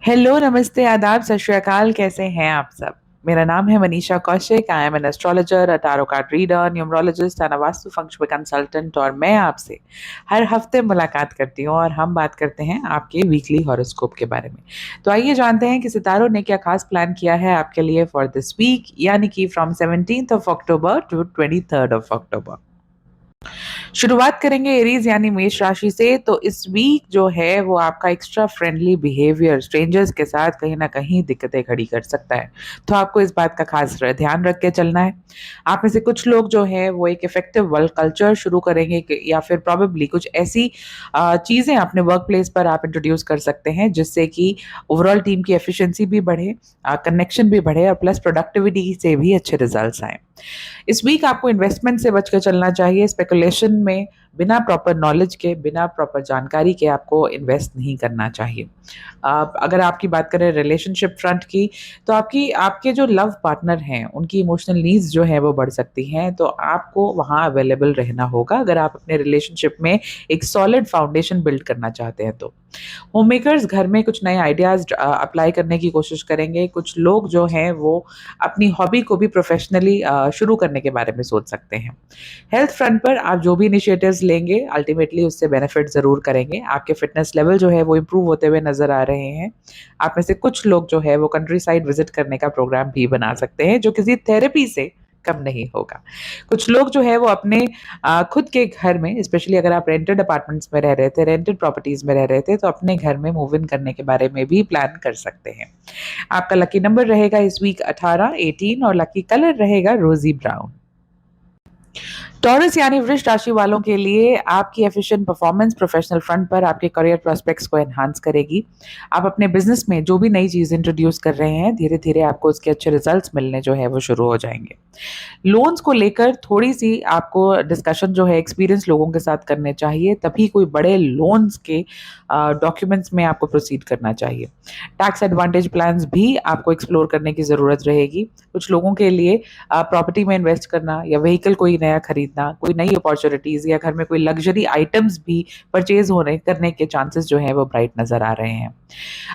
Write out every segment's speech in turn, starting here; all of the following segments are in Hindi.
हेलो, नमस्ते, आदाब, सत श्री अकाल। कैसे हैं आप सब? मेरा नाम है Manisha Kaushik. I am an astrologer, a tarot card reader, numerologist and a vastu feng shui consultant. और मैं आपसे हर हफ्ते मुलाकात करती हूँ और हम बात करते हैं आपके वीकली हॉरोस्कोप के बारे में। तो आइए जानते हैं कि सितारों ने क्या खास प्लान किया है आपके लिए फॉर दिस वीक, यानी कि from 17th of October to 23rd of October. शुरुआत करेंगे एरीज यानी मेष राशि से। तो इस वीक जो है वो आपका एक्स्ट्रा फ्रेंडली बिहेवियर स्ट्रेंजर्स के साथ कहीं ना कहीं दिक्कतें खड़ी कर सकता है। तो आपको इस बात का खास ध्यान रख के चलना है। आप में से कुछ लोग जो है वो एक इफेक्टिव वर्क कल्चर शुरू करेंगे या फिर प्रोबेबली कुछ ऐसी चीजें अपने वर्क प्लेस पर आप इंट्रोड्यूस कर सकते हैं जिससे कि ओवरऑल टीम की एफिशिएंसी भी बढ़े, कनेक्शन भी बढ़े और प्लस प्रोडक्टिविटी से भी अच्छे रिजल्ट्स आए। इस वीक आपको इन्वेस्टमेंट से बचकर चलना चाहिए। स्पेकुलेशन में बिना प्रॉपर नॉलेज के, बिना प्रॉपर जानकारी के आपको इन्वेस्ट नहीं करना चाहिए। अगर आपकी बात करें रिलेशनशिप फ्रंट की, तो आपकी आपके जो लव पार्टनर हैं उनकी इमोशनल नीड्स जो है वो बढ़ सकती हैं। तो आपको वहाँ अवेलेबल रहना होगा अगर आप अपने रिलेशनशिप में एक सॉलिड फाउंडेशन बिल्ड करना चाहते हैं। तो होम मेकर्स घर में कुछ नए आइडियाज अप्लाई करने की कोशिश करेंगे। कुछ लोग जो हैं वो अपनी हॉबी को भी प्रोफेशनली शुरू करने के बारे में सोच सकते हैं। हेल्थ फ्रंट पर आप जो भी इनिशिएटिव्स लेंगे अल्टीमेटली उससे बेनिफिट ज़रूर करेंगे। आपके फिटनेस लेवल जो है वो इम्प्रूव होते हुए नज़र आ रहे हैं। आप में से कुछ लोग जो है वो कंट्री साइड विजिट करने का प्रोग्राम भी बना सकते हैं जो किसी थेरेपी से कम नहीं होगा। कुछ लोग जो है वो अपने खुद के घर में, स्पेशली अगर आप रेंटेड अपार्टमेंट्स में रह रहे थे, रेंटेड प्रॉपर्टीज में रह रहे थे, तो अपने घर में मूव इन करने के बारे में भी प्लान कर सकते हैं। आपका लकी नंबर रहेगा इस वीक 18, 18 और लकी कलर रहेगा रोजी ब्राउन। टॉरस यानी वृष राशि वालों के लिए आपकी एफिशिएंट परफॉर्मेंस प्रोफेशनल फ्रंट पर आपके करियर प्रोस्पेक्ट्स को एनहांस करेगी। आप अपने बिजनेस में जो भी नई चीज इंट्रोड्यूस कर रहे हैं, धीरे धीरे आपको उसके अच्छे रिजल्ट्स मिलने जो है वो शुरू हो जाएंगे। लोन्स को लेकर थोड़ी सी आपको डिस्कशन जो है एक्सपीरियंस लोगों के साथ करने चाहिए, तभी कोई बड़े लोन्स के डॉक्यूमेंट्स में आपको प्रोसीड करना चाहिए। टैक्स एडवांटेज प्लान्स भी आपको एक्सप्लोर करने की ज़रूरत रहेगी। कुछ लोगों के लिए प्रॉपर्टी में इन्वेस्ट करना या व्हीकल कोई नया खरीदना, कोई नई अपॉर्चुनिटीज़ या घर में कोई लग्जरी आइटम्स भी परचेज होने करने के चांसेस जो है वो ब्राइट नज़र आ रहे हैं।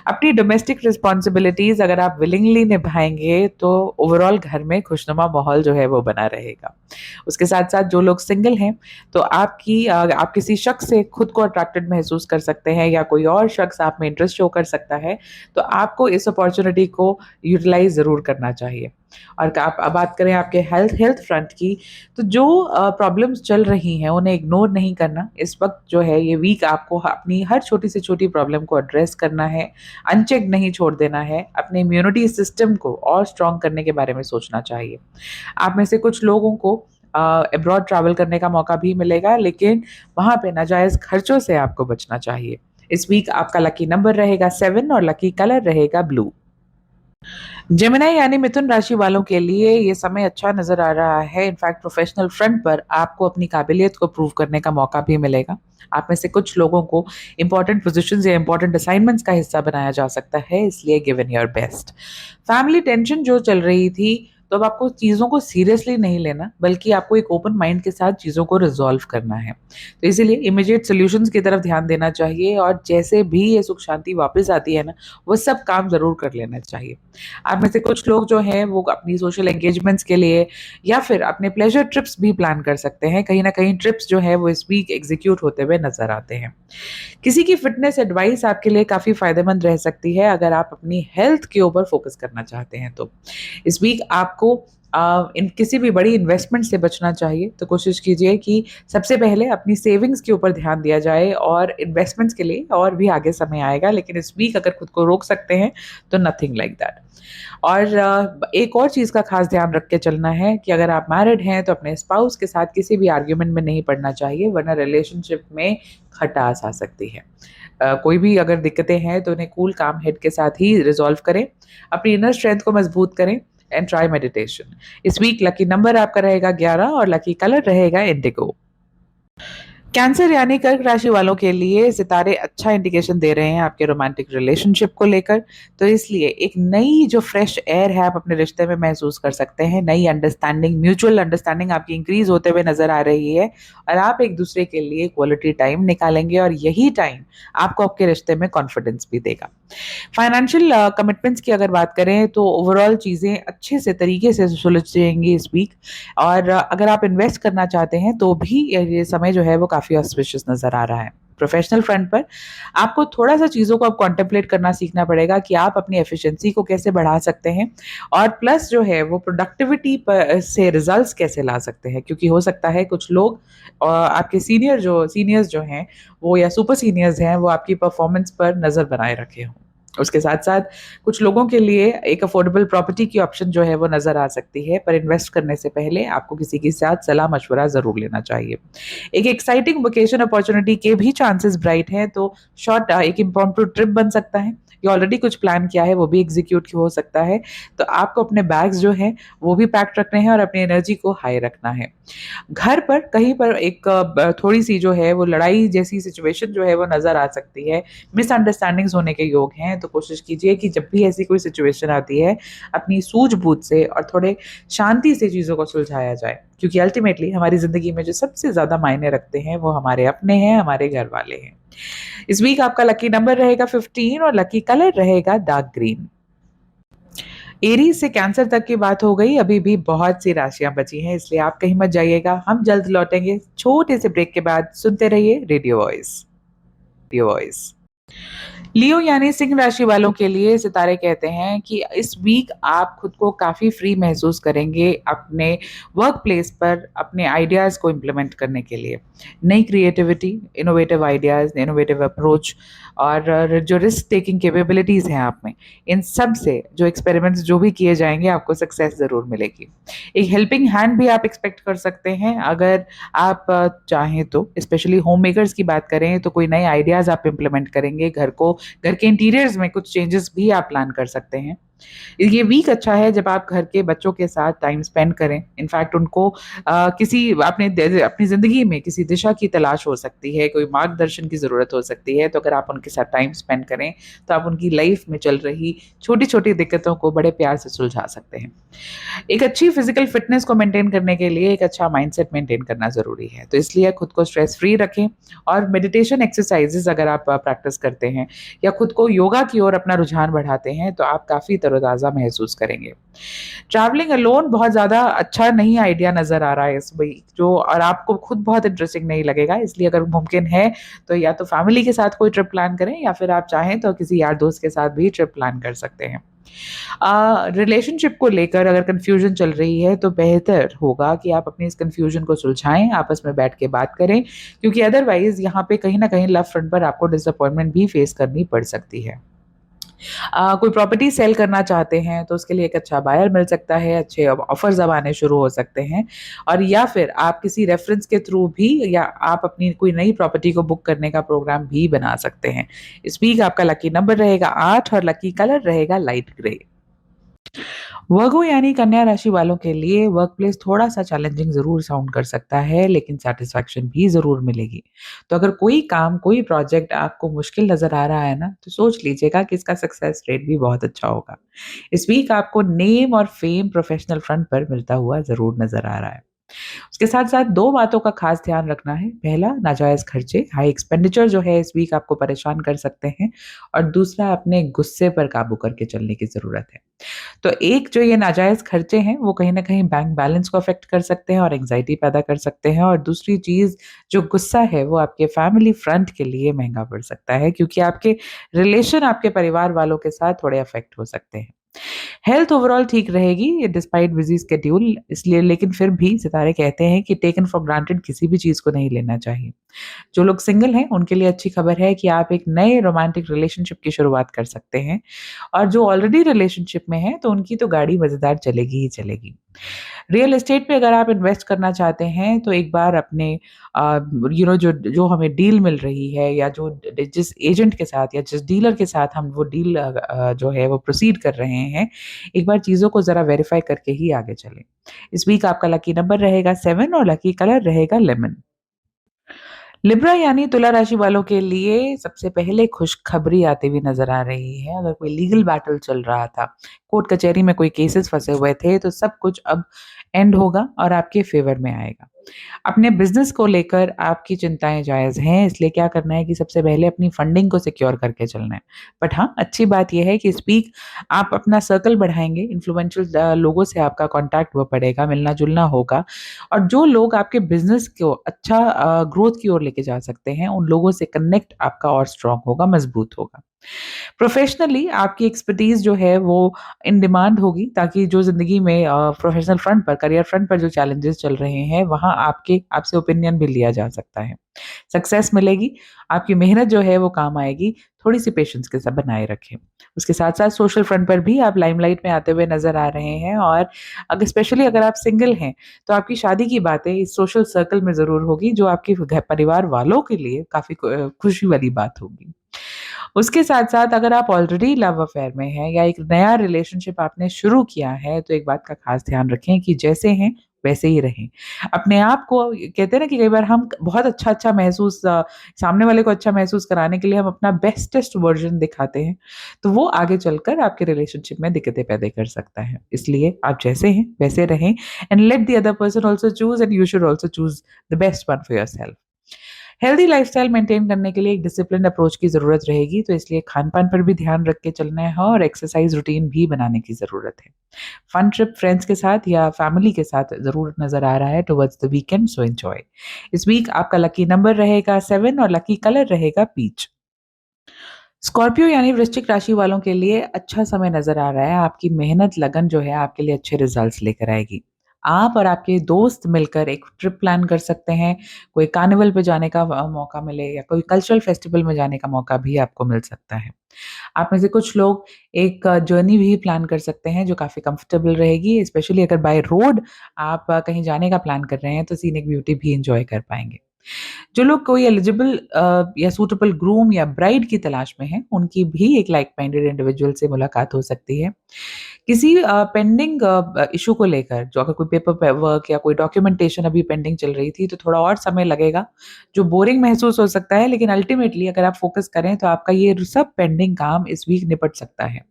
अपनी डोमेस्टिक रिस्पॉन्सिबिलिटीज अगर आप विलिंगली निभाएंगे तो ओवरऑल घर में खुशनुमा माहौल जो है वो बना रहेगा। उसके साथ साथ जो लोग सिंगल हैं, तो आप किसी शख्स से खुद को अट्रैक्टेड महसूस कर सकते हैं या कोई और शख्स आप में इंटरेस्ट शो कर सकता है। तो आपको इस अपॉर्चुनिटी को यूटिलाइज ज़रूर करना चाहिए। और आप अब बात करें आपके हेल्थ हेल्थ फ्रंट की, तो जो प्रॉब्लम्स चल रही हैं उन्हें इग्नोर नहीं करना। इस वक्त जो है ये वीक आपको अपनी हर छोटी से छोटी प्रॉब्लम को एड्रेस करना है, अनचेक नहीं छोड़ देना है। अपने इम्यूनिटी सिस्टम को और स्ट्रॉन्ग करने के बारे में सोचना चाहिए। आप में से कुछ लोगों को अब्रॉड ट्रैवल करने का मौका भी मिलेगा, लेकिन वहाँ पे नाजायज़ खर्चों से आपको बचना चाहिए। इस वीक आपका लकी नंबर रहेगा 7 और लकी कलर रहेगा ब्लू। जेमिनी यानी मिथुन राशि वालों के लिए ये समय अच्छा नजर आ रहा है। इनफैक्ट प्रोफेशनल फ्रंट पर आपको अपनी काबिलियत को प्रूव करने का मौका भी मिलेगा। आप में से कुछ लोगों को इंपॉर्टेंट पोजीशंस या इंपॉर्टेंट असाइनमेंट्स का हिस्सा बनाया जा सकता है, इसलिए given your best. Family tension जो चल रही थी, तो अब आपको चीज़ों को सीरियसली नहीं लेना, बल्कि आपको एक ओपन माइंड के साथ चीज़ों को रिजॉल्व करना है। तो इसीलिए इमीडिएट सोल्यूशंस की तरफ ध्यान देना चाहिए और जैसे भी ये सुख शांति वापस आती है ना, वो सब काम ज़रूर कर लेना चाहिए। आप में से कुछ लोग जो हैं वो अपनी सोशल एंगेजमेंट्स के लिए या फिर अपने प्लेजर ट्रिप्स भी प्लान कर सकते हैं। कहीं ना कहीं ट्रिप्स जो है वो इस वीक एग्जीक्यूट होते हुए नजर आते हैं। किसी की फिटनेस एडवाइस आपके लिए काफ़ी फायदेमंद रह सकती है अगर आप अपनी हेल्थ के ऊपर फोकस करना चाहते हैं। तो इस वीक आपको इन किसी भी बड़ी इन्वेस्टमेंट से बचना चाहिए। तो कोशिश कीजिए कि सबसे पहले अपनी सेविंग्स के ऊपर ध्यान दिया जाए और इन्वेस्टमेंट्स के लिए और भी आगे समय आएगा, लेकिन इस वीक अगर खुद को रोक सकते हैं तो नथिंग लाइक दैट। और एक और चीज़ का खास ध्यान रख के चलना है कि अगर आप मैरिड हैं तो अपने स्पाउस के साथ किसी भी आर्ग्यूमेंट में नहीं पड़ना चाहिए, वरना रिलेशनशिप में खटास आ सकती है। कोई भी अगर दिक्कतें हैं तो उन्हें कूल काम हेड के साथ ही रिजॉल्व करें। अपनी इनर स्ट्रेंथ को मजबूत करें एंड ट्राई मेडिटेशन। इस वीक लकी नंबर आपका रहेगा 11 और लकी कलर रहेगा इंडिगो। कैंसर यानी कर्क राशि वालों के लिए सितारे अच्छा इंडिकेशन दे रहे हैं आपके रोमांटिक रिलेशनशिप को लेकर। तो इसलिए एक नई जो फ्रेश एयर है आप अपने रिश्ते में महसूस कर सकते हैं। नई अंडरस्टैंडिंग, म्यूचुअल अंडरस्टैंडिंग आपकी इंक्रीज होते हुए नजर आ रही है और आप एक दूसरे के लिए क्वालिटी टाइम निकालेंगे और यही टाइम आपको आपके रिश्ते में कॉन्फिडेंस भी देगा। फाइनेंशियल कमिटमेंट्स की अगर बात करें तो ओवरऑल चीज़ें अच्छे से तरीके से सुलझ जाएंगी इस वीक। और अगर आप इन्वेस्ट करना चाहते हैं तो भी ये समय जो है वो काफ़ी ऑस्पिशियस नज़र आ रहा है। प्रोफेशनल फ्रंट पर आपको थोड़ा सा चीज़ों को अब कॉन्टेम्पलेट करना सीखना पड़ेगा कि आप अपनी एफिशिएंसी को कैसे बढ़ा सकते हैं और प्लस जो है वो प्रोडक्टिविटी पर से रिजल्ट्स कैसे ला सकते हैं, क्योंकि हो सकता है कुछ लोग आपके सीनियर्स जो हैं वो या सुपर सीनियर्स हैं वो आपकी परफॉर्मेंस पर नज़र बनाए रखे हों। उसके साथ साथ कुछ लोगों के लिए एक अफोर्डेबल प्रॉपर्टी की ऑप्शन जो है वो नज़र आ सकती है, पर इन्वेस्ट करने से पहले आपको किसी के साथ सलाह मशवरा ज़रूर लेना चाहिए। एक एक्साइटिंग वेकेशन अपॉर्चुनिटी के भी चांसेस ब्राइट हैं, तो शॉर्ट एक इम्प्रॉम्प्टू ट्रिप बन सकता है या ऑलरेडी कुछ प्लान किया है वो भी एग्जीक्यूट हो सकता है। तो आपको अपने बैग्स जो हैं वो भी पैक्ड रखने हैं और अपनी एनर्जी को हाई रखना है। घर पर कहीं पर एक थोड़ी-सी जो है वो लड़ाई जैसी सिचुएशन जो है वो नज़र आ सकती है। मिसअंडरस्टैंडिंग्स होने के योग हैं, तो कोशिश कीजिए कि जब भी ऐसी कोई सिचुएशन आती है, अपनी सूझबूझ से और थोड़े शांति से चीज़ों को सुलझाया जाए। क्योंकि अल्टीमेटली हमारी ज़िंदगी में जो सबसे ज़्यादा मायने रखते हैं, वो हमारे अपने हैं, हमारे घरवाले हैं। इस वीक आपका लकी नंबर रहेगा 15 और लकी कलर रहेगा डार्क ग्रीन। एरीज से कैंसर तक की बात हो गई, अभी भी बहुत सी राशियां बची हैं, इसलिए आप कहीं मत जाइएगा। हम जल्द लौटेंगे छोटे से ब्रेक के बाद। सुनते रहिए radio voice. Radio voice. Leo यानी सिंह राशि वालों के लिए सितारे कहते हैं कि इस वीक आप खुद को काफ़ी फ्री महसूस करेंगे अपने वर्क प्लेस पर अपने आइडियाज़ को इम्प्लीमेंट करने के लिए। नई creativity, innovative ideas, innovative approach और जो रिस्क टेकिंग कैपेबिलिटीज़ हैं आप में, इन सब से जो एक्सपेरिमेंट्स जो भी किए जाएंगे आपको सक्सेस ज़रूर मिलेगी। एक हेल्पिंग हैंड भी आप एक्सपेक्ट कर सकते हैं अगर आप चाहें तो। स्पेशली होम मेकर्स की बात करें तो कोई नए आइडियाज़ आप इम्प्लीमेंट करेंगे, घर के इंटीरियर्स में कुछ चेंजेस भी आप प्लान कर सकते हैं। ये वीक अच्छा है जब आप घर के बच्चों के साथ टाइम स्पेंड करें। इनफैक्ट उनको किसी अपनी ज़िंदगी में किसी दिशा की तलाश हो सकती है, कोई मार्गदर्शन की ज़रूरत हो सकती है, तो अगर आप उनके साथ टाइम स्पेंड करें, तो आप उनकी लाइफ में चल रही छोटी-छोटी दिक्कतों को बड़े प्यार से सुलझा सकते हैं। एक अच्छी फिजिकल फिटनेस को मेंटेन करने के लिए एक अच्छा माइंडसेट मेंटेन करना ज़रूरी है। तो इसलिए खुद को स्ट्रेस फ्री रखें और मेडिटेशन एक्सरसाइज़ेज़ अगर आप प्रैक्टिस करते हैं या खुद को योगा की ओर अपना रुझान बढ़ाते हैं, तो आप काफ़ी तरोताज़ा महसूस करेंगे। ट्रैवलिंग अलोन बहुत ज़्यादा अच्छा नहीं आइडिया नज़र आ रहा है इस वीक जो, और आपको खुद बहुत इंटरेस्टिंग नहीं लगेगा। इसलिए अगर मुमकिन है तो या तो फैमिली के साथ कोई ट्रिप प्लान करें या फिर आप चाहें तो किसी यार दोस्त के साथ भी ट्रिप प्लान कर सकते हैं। रिलेशनशिप को लेकर अगर कन्फ्यूजन चल रही है तो बेहतर होगा कि आप अपनी इस कन्फ्यूजन को सुलझाएं, आपस में बैठ के बात करें, क्योंकि अदरवाइज यहाँ पे कहीं ना कहीं लव फ्रंट पर आपको डिसअपॉइंटमेंट भी फेस करनी पड़ सकती है। कोई प्रॉपर्टी सेल करना चाहते हैं तो उसके लिए एक अच्छा बायर मिल सकता है, अच्छे ऑफर्स अब आने शुरू हो सकते हैं। और या फिर आप किसी रेफरेंस के थ्रू भी या आप अपनी कोई नई प्रॉपर्टी को बुक करने का प्रोग्राम भी बना सकते हैं। इस वीक आपका लकी नंबर रहेगा 8 और लकी कलर रहेगा लाइट ग्रे। वर्गो यानी कन्या राशि वालों के लिए वर्क प्लेस थोड़ा सा चैलेंजिंग जरूर साउंड कर सकता है, लेकिन सेटिस्फैक्शन भी जरूर मिलेगी। तो अगर कोई काम, कोई प्रोजेक्ट आपको मुश्किल नजर आ रहा है ना, तो सोच लीजिएगा कि इसका सक्सेस रेट भी बहुत अच्छा होगा। इस वीक आपको नेम और फेम प्रोफेशनल फ्रंट पर मिलता हुआ जरूर नजर आ रहा है। उसके साथ-साथ 2 बातों का खास ध्यान रखना है। पहला, नाजायज़ खर्चे, हाई एक्सपेंडिचर जो है इस वीक आपको परेशान कर सकते हैं, और दूसरा, अपने गुस्से पर काबू करके चलने की ज़रूरत है। तो एक जो ये नाजायज़ खर्चे हैं, वो कहीं न कहीं बैंक बैलेंस को अफ़ेक्ट कर सकते हैं और एंग्ज़ायटी पैदा कर सकते हैं, और दूसरी चीज़ जो गुस्सा है, वो आपके फैमिली फ्रंट के लिए महँगा पड़ सकता है, क्योंकि आपके रिलेशन आपके परिवार वालों के साथ थोड़े अफ़ेक्ट हो सकते हैं। हेल्थ ओवरऑल ठीक रहेगी डिस्पाइट बिजी स्केड्यूल, इसलिए लेकिन फिर भी सितारे कहते हैं कि टेकन फॉर ग्रांटेड किसी भी चीज़ को नहीं लेना चाहिए। जो लोग सिंगल हैं उनके लिए अच्छी खबर है कि आप एक नए रोमांटिक रिलेशनशिप की शुरुआत कर सकते हैं, और जो ऑलरेडी रिलेशनशिप में हैं तो उनकी तो गाड़ी मज़ेदार चलेगी ही चलेगी। रियल एस्टेट पे अगर आप इन्वेस्ट करना चाहते हैं तो एक बार अपने जो जो हमें डील मिल रही है, या जो जिस एजेंट के साथ या जिस डीलर के साथ हम वो डील जो है वो प्रोसीड कर रहे हैं, एक बार चीज़ों को ज़रा वेरीफाई करके ही आगे चलें। इस वीक आपका लकी नंबर रहेगा 7 और लकी कलर रहेगा लेमन। लिब्रा यानी तुला राशि वालों के लिए सबसे पहले खुशखबरी आती हुई नजर आ रही है। अगर कोई लीगल बैटल चल रहा था, कोर्ट कचहरी में कोई केसेस फंसे हुए थे, तो सब कुछ अब एंड होगा और आपके फेवर में आएगा। अपने बिजनेस को लेकर आपकी चिंताएं जायज़ हैं, इसलिए क्या करना है कि सबसे पहले अपनी फंडिंग को सिक्योर करके चलना है। बट हाँ, अच्छी बात यह है कि इस वीक आप अपना सर्कल बढ़ाएँगे, इन्फ्लुएंशियल लोगों से आपका कॉन्टैक्ट वो बढ़ेगा, मिलना-जुलना होगा और जो लोग आपके बिज़नेस को अच्छा ग्रोथ की ओर लेके जा सकते हैं, उन लोगों से कनेक्ट आपका और स्ट्रॉन्ग होगा, मज़बूत होगा। प्रोफ़ेशनली आपकी एक्सपर्टीज़ जो है वो इन डिमांड होगी ताकि जो ज़िंदगी में प्रोफ़ेशनल फ्रंट पर, करियर फ्रंट पर जो चैलेंजेस चल रहे हैं, वहाँ आपसे ओपिनियन भी लिया जा सकता है। सक्सेस मिलेगी, आपकी मेहनत जो है वो काम आएगी, थोड़ी-सी पेशेंस के साथ बनाए रखें। उसके साथ-साथ सोशल फ्रंट पर भी आप लाइमलाइट में आते हुए नज़र आ रहे हैं और अगर स्पेशली अगर आप सिंगल हैं, तो आपकी शादी की बातें इस सोशल सर्कल में ज़रूर होगी, जो आपके घर परिवार वालों के लिए काफ़ी खुशी वाली बात होगी। उसके साथ-साथ अगर आप ऑलरेडी लव अफेयर में हैं या एक नया रिलेशनशिप आपने शुरू किया है, तो एक बात का ख़ास ध्यान रखें कि जैसे हैं, वैसे ही रहें। अपने आप को कहते हैं ना कि कई बार हम बहुत अच्छा-अच्छा सामने वाले को अच्छा महसूस कराने के लिए हम अपना बेस्टेस्ट वर्ज़न दिखाते हैं, तो वो आगे चलकर आपके रिलेशनशिप में दिक्कतें पैदा कर सकता है। इसलिए आप जैसे हैं, वैसे रहें and let the other person also choose and you should also choose the best one for yourself. Healthy lifestyle maintain करने के लिए एक डिसिप्लिन्ड अप्रोच की ज़रूरत रहेगी, तो इसलिए खान-पान पर भी ध्यान रख के चलना है और एक्सरसाइज़ रूटीन भी बनाने की ज़रूरत है। फन ट्रिप फ्रेंड्स के साथ या फैमिली के साथ ज़रूर नज़र आ रहा है towards the weekend, so enjoy. इस वीक आपका लकी नंबर रहेगा 7 और लकी कलर रहेगा पीच। स्कॉर्पियो यानी वृश्चिक राशि वालों के लिए अच्छा समय नज़र आ रहा है। आपकी मेहनत, लगन जो है आपके लिए अच्छे रिज़ल्ट्स लेकर आएगी। आप और आपके दोस्त मिलकर एक ट्रिप प्लान कर सकते हैं। कोई कार्निवल पे जाने का मौका मिले या कोई कल्चरल फेस्टिवल में जाने का मौका भी आपको मिल सकता है। आप में से कुछ लोग एक जर्नी भी प्लान कर सकते हैं जो काफ़ी कंफर्टेबल रहेगी, स्पेशली अगर बाय रोड आप कहीं जाने का प्लान कर रहे हैं तो सीनिक ब्यूटी भी एन्जॉय कर पाएँगे। जो लोग कोई एलिजिबल या सूटेबल ग्रूम या ब्राइड की तलाश में हैं, उनकी भी एक लाइक माइंडेड इंडिविजुअल से मुलाकात हो सकती है। किसी पेंडिंग इश्यू को लेकर जो अगर कोई पेपर पे वर्क या कोई डॉक्यूमेंटेशन अभी पेंडिंग चल रही थी, तो थोड़ा और समय लगेगा, जो बोरिंग महसूस हो सकता है, लेकिन अल्टीमेटली अगर आप फ़ोकस करें, तो आपका ये सब पेंडिंग काम इस वीक निपट सकता है।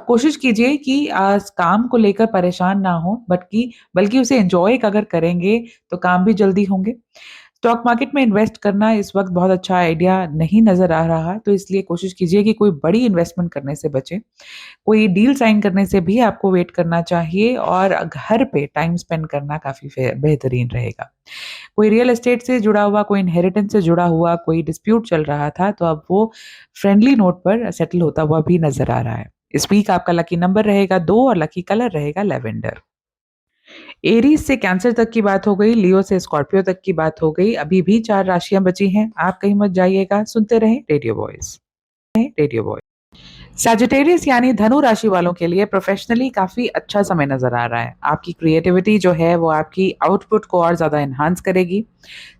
कोशिश कीजिए कि इस काम को लेकर परेशान ना हों, बल्कि उसे एन्जॉय अगर करेंगे, तो काम भी जल्दी होंगे। स्टॉक मार्केट में इन्वेस्ट करना इस वक़्त बहुत अच्छा आइडिया नहीं नज़र आ रहा, तो इसलिए कोशिश कीजिए कि कोई बड़ी इन्वेस्टमेंट करने से बचें। कोई डील साइन करने से भी आपको वेट करना चाहिए और घर पे टाइम स्पेंड करना काफ़ी बेहतरीन रहेगा। कोई रियल एस्टेट से जुड़ा हुआ, कोई इनहेरिटेंस से जुड़ा हुआ कोई डिस्प्यूट चल रहा था, तो अब वो फ्रेंडली नोट पर सेटल होता हुआ भी नज़र आ रहा है। इस वीक आपका लकी नंबर रहेगा 2 और लकी कलर रहेगा लैवेंडर। एरीज़ से कैंसर तक की बात हो गई, लियो से स्कॉर्पियो तक की बात हो गई, अभी भी 4 राशियाँ बची हैं, आप कहीं मत जाइएगा, सुनते रहें रेडियो वॉइस। सैजिटेरियस यानी धनु राशि वालों के लिए प्रोफेशनली काफ़ी अच्छा समय नज़र आ रहा है। आपकी क्रिएटिविटी जो है वो आपकी आउटपुट को और ज़्यादा एनहांस करेगी।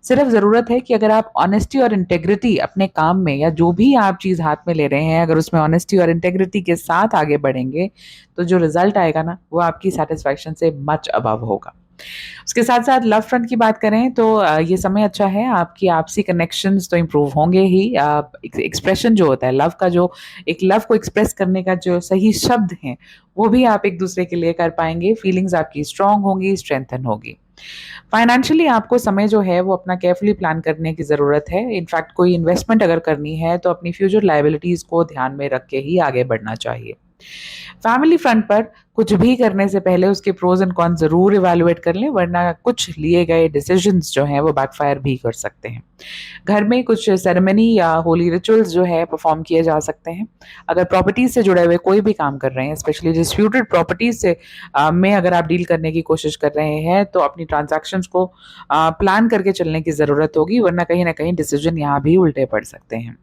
सिर्फ ज़रूरत है कि अगर आप ऑनेस्टी और इंटेग्रिटी अपने काम में या जो भी आप चीज़ हाथ में ले रहे हैं, अगर उसमें ऑनेस्टी और इंटेग्रिटी के साथ आगे बढ़ेंगे, तो जो रिज़ल्ट आएगा ना, वो आपकी सैटिस्फैक्शन से मच अबव होगा। उसके साथ-साथ लव फ्रंट की बात करें तो ये समय अच्छा है, आपकी आपसी कनेक्शंस तो इम्प्रूव होंगे ही। एक्सप्रेशन जो होता है लव का, जो एक लव को एक्सप्रेस करने का जो सही शब्द हैं, वो भी आप एक-दूसरे के लिए कर पाएँगे। फीलिंग्स आपकी स्ट्रॉन्ग होंगी, स्ट्रेंथन होगी। फाइनेंशियली आपको समय जो है वो अपना केयरफुली प्लान करने की ज़रूरत है। इनफैक्ट कोई इन्वेस्टमेंट अगर करनी है तो अपनी फ्यूचर लायबिलिटीज़ को ध्यान में रख के ही आगे बढ़ना चाहिए। फैमिली फ्रंट पर कुछ भी करने से पहले उसके प्रोज़ एंड कॉन्स ज़रूर इवैल्यूएट कर लें, वरना कुछ लिए गए डिसीजंस जो हैं वो बैकफायर भी कर सकते हैं। घर में कुछ सेरेमनी या होली रिचुअल्स जो है परफॉर्म किए जा सकते हैं। अगर प्रॉपर्टीज़ से जुड़े हुए कोई भी काम कर रहे हैं, स्पेशली डिस्प्यूटेड प्रॉपर्टीज़ से में अगर आप डील करने की कोशिश कर रहे हैं, तो अपनी ट्रांज़ैक्शंस को प्लान करके चलने की ज़रूरत होगी, वरना कहीं न कहीं डिसीजन यहाँ भी उल्टे पड़ सकते हैं।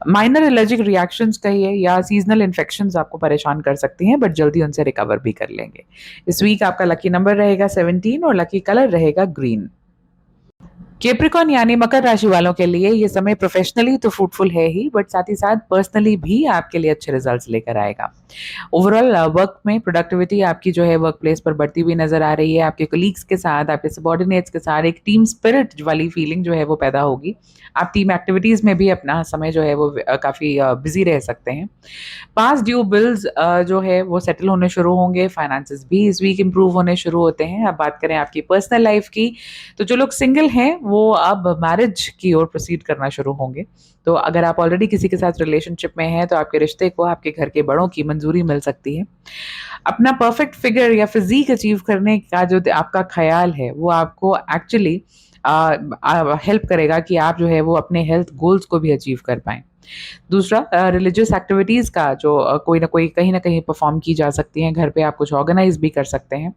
माइनर एलर्जिक रिएक्शंस कहिए या सीज़नल इन्फेक्शंस आपको परेशान कर सकती हैं, बट जल्दी उनसे रिकवर भी कर लेंगे। इस वीक आपका लकी नंबर रहेगा 17 और लकी कलर रहेगा ग्रीन। कैप्रिकॉर्न यानी मकर राशि वालों के लिए ये समय प्रोफेशनली तो फ्रूटफुल है ही, बट साथ ही साथ पर्सनली भी आपके लिए अच्छे रिजल्ट्स लेकर आएगा। ओवरऑल वर्क में प्रोडक्टिविटी आपकी जो है वर्क प्लेस पर बढ़ती हुई नजर आ रही है। आपके कोलीग्स के साथ, आपके सबॉर्डिनेट्स के साथ एक टीम स्पिरिट वाली फीलिंग जो है वो पैदा होगी। आप टीम एक्टिविटीज में भी अपना समय जो है वो काफी बिजी रह सकते हैं। पास ड्यू बिल्स जो है वो सेटल होने शुरू होंगे। फाइनेंसेस भी इस वीक इंप्रूव होने शुरू होते हैं। अब बात करें आपकी पर्सनल लाइफ की, तो जो लोग सिंगल हैं वो अब मैरिज की ओर प्रोसीड करना शुरू होंगे। तो अगर आप ऑलरेडी किसी के साथ रिलेशनशिप में हैं तो आपके रिश्ते को आपके घर के बड़ों की मंजूरी मिल सकती है। अपना परफेक्ट फिगर या फिजिक अचीव करने का जो आपका ख्याल है वो आपको एक्चुअली हेल्प करेगा कि आप जो है वो अपने हेल्थ गोल्स को भी अचीव कर पाएं। दूसरा, रिलीजियस एक्टिविटीज़ का जो कोई ना कोई कहीं न कहीं परफ़ॉर्म की जा सकती हैं, घर पे आप कुछ ऑर्गेनाइज़ भी कर सकते हैं।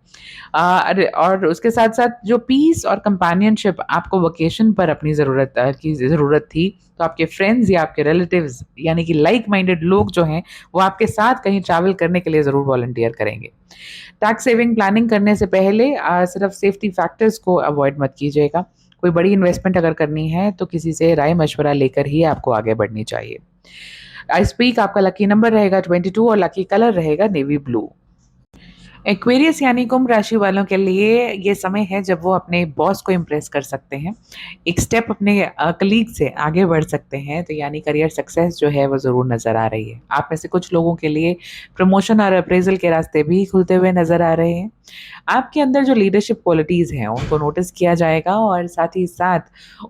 और उसके साथ-साथ जो पीस और कंपेनियनशिप आपको वेकेशन पर अपनी की ज़रूरत थी, तो आपके फ्रेंड्स या आपके रिलेटिव्स यानी कि लाइक माइंडेड लोग जो हैं, वो आपके साथ कहीं ट्रैवल करने के लिए ज़रूर वॉलंटियर करेंगे। टैक्स सेविंग प्लानिंग करने से पहले सिर्फ़ सेफ्टी फैक्टर्स को अवॉइड मत कीजिएगा। कोई बड़ी इन्वेस्टमेंट अगर करनी है तो किसी से राय-मशवरा लेकर ही आपको आगे बढ़नी चाहिए। इस वीक आपका लकी नंबर रहेगा 22 और लकी कलर रहेगा नेवी ब्लू। एक्वेरियस यानी कुंभ राशि वालों के लिए ये समय है जब वो अपने बॉस को इम्प्रेस कर सकते हैं। एक स्टेप अपने कलीग से आगे बढ़ सकते हैं, तो यानी करियर सक्सेस जो है वो ज़रूर नज़र आ रही है। आप में से कुछ लोगों के लिए प्रमोशन और अप्रेज़ल के रास्ते भी खुलते हुए नज़र आ रहे हैं। आपके अंदर जो लीडरशिप क्वालिटीज़ हैं उनको नोटिस किया जाएगा और साथ ही साथ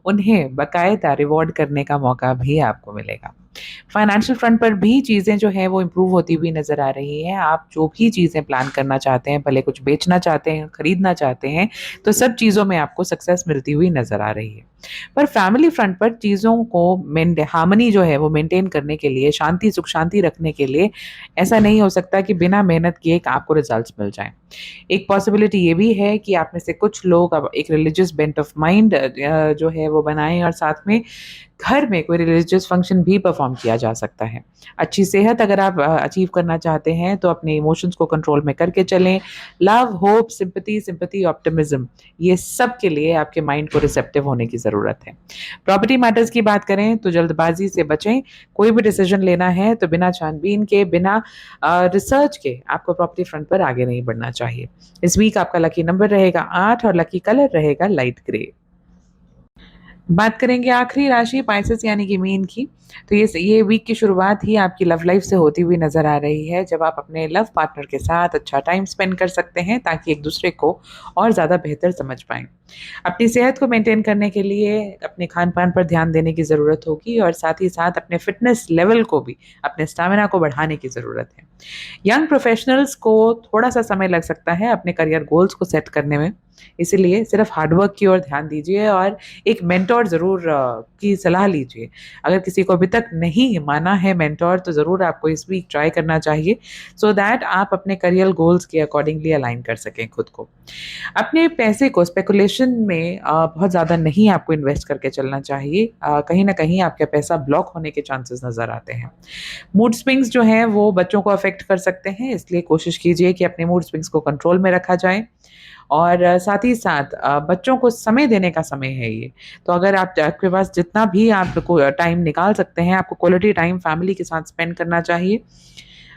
उन्हें बाकायदा रिवॉर्ड करने का मौका भी आपको मिलेगा। फाइनेंशियल फ्रंट पर भी चीज़ें जो हैं वो इम्प्रूव होती हुई नज़र आ रही हैं। आप जो भी चीज़ें प्लान करना चाहते हैं, भले कुछ बेचना चाहते हैं, खरीदना चाहते हैं, तो सब चीज़ों में आपको सक्सेस मिलती हुई नज़र आ रही है। पर फैमिली फ्रंट पर चीज़ों को हार्मनी जो है वो मेंटेन करने के लिए, शांति सुख शांति रखने के लिए ऐसा नहीं हो सकता कि बिना मेहनत किए आपको रिजल्ट्स मिल जाएँ। एक पॉसिबिलिटी ये भी है कि आप में से कुछ लोग अब एक रिलीजियस बेंट ऑफ माइंड जो है वो बनाएँ और साथ में घर में कोई रिलीजियस फंक्शन भी परफॉर्म किया जा सकता है। अच्छी सेहत अगर आप अचीव करना चाहते हैं तो अपने इमोशंस को कंट्रोल में करके चलें। लव, होप, सिंपैथी, ऑप्टिमिज्म, ये सब के लिए आपके माइंड को रिसेप्टिव होने की ज़रूरत है। प्रॉपर्टी मैटर्स की बात करें तो जल्दबाजी से बचें। कोई भी डिसीजन लेना है तो बिना छानबीन के, बिना रिसर्च के आपको प्रॉपर्टी फ्रंट पर आगे नहीं बढ़ना चाहिए। इस वीक आपका लकी नंबर रहेगा 8 और लकी कलर रहेगा लाइट ग्रे। बात करेंगे आखिरी राशि पाइसेस यानी कि मीन की। तो ये वीक की शुरुआत ही आपकी लव लाइफ से होती हुई नज़र आ रही है, जब आप अपने लव पार्टनर के साथ अच्छा टाइम स्पेंड कर सकते हैं ताकि एक दूसरे को और ज़्यादा बेहतर समझ पाएँ। अपनी सेहत को मेंटेन करने के लिए अपने खान-पान पर ध्यान देने की ज़रूरत होगी और साथ ही साथ अपने फिटनेस लेवल को भी, अपने स्टैमिना को बढ़ाने की ज़रूरत है। यंग प्रोफेशनल्स को थोड़ा-सा समय लग सकता है अपने करियर गोल्स को सेट करने में, इसीलिए सिर्फ हार्डवर्क की ओर ध्यान दीजिए और एक मेंटर ज़रूर की सलाह लीजिए। अगर किसी को अभी तक नहीं माना है मेंटर तो ज़रूर आपको इस वीक ट्राई करना चाहिए, सो दैट आप अपने करियर गोल्स के अकॉर्डिंगली अलाइन कर सकें खुद को। अपने पैसे को स्पेकुलेशन में बहुत ज़्यादा नहीं आपको इन्वेस्ट करके चलना चाहिए। कहीं न कहीं आपका पैसा ब्लॉक होने के चांसेस नज़र आते हैं। मूड स्विंग्स जो हैं वो बच्चों को अफ़ेक्ट कर सकते हैं, इसलिए कोशिश कीजिए कि अपने मूड स्विंग्स को कंट्रोल में रखा जाए। और साथ ही साथ बच्चों को समय देने का समय है ये। तो अगर आपके पास जितना भी आपको टाइम निकाल सकते हैं, आपको क्वालिटी टाइम फैमिली के साथ स्पेंड करना चाहिए।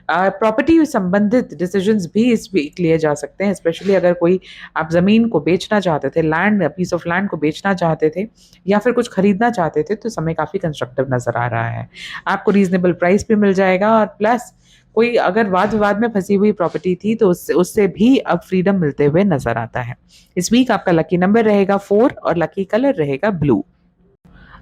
प्रॉपर्टी संबंधित डिसीजंस भी इस वीक लिए जा सकते हैं, स्पेशली अगर कोई आप ज़मीन को बेचना चाहते थे, पीस ऑफ लैंड को बेचना चाहते थे या फिर कुछ खरीदना चाहते थे, तो समय काफ़ी कंस्ट्रक्टिव नज़र आ रहा है। आपको रीज़नेबल प्राइस पे मिल जाएगा और प्लस कोई अगर वाद-विवाद में फँसी हुई प्रॉपर्टी थी तो उससे भी अब फ्रीडम मिलते हुए नज़र आता है। इस वीक आपका लकी नंबर रहेगा 4 और लकी कलर रहेगा ब्लू।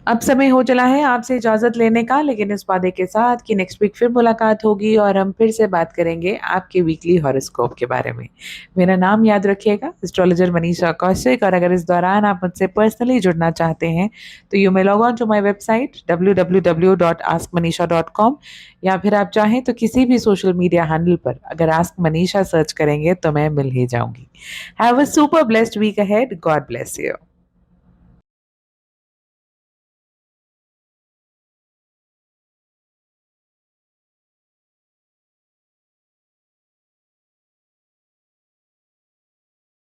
अब समय हो चला है आपसे इजाज़त लेने का, लेकिन इस वादे के साथ कि नेक्स्ट वीक फिर मुलाकात होगी और हम फिर से बात करेंगे आपके वीकली हॉरोस्कोप के बारे में। मेरा नाम याद रखिएगा, एस्ट्रोलॉजर मनीषा कौशिक। और अगर इस दौरान आप मुझसे पर्सनली जुड़ना चाहते हैं तो you may log on to my website www.askmanisha.com, या फिर आप चाहें तो किसी भी सोशल मीडिया हैंडल पर अगर आस्क मनीषा सर्च करेंगे तो मैं मिल ही जाऊंगी। Have a super blessed week ahead. God bless you.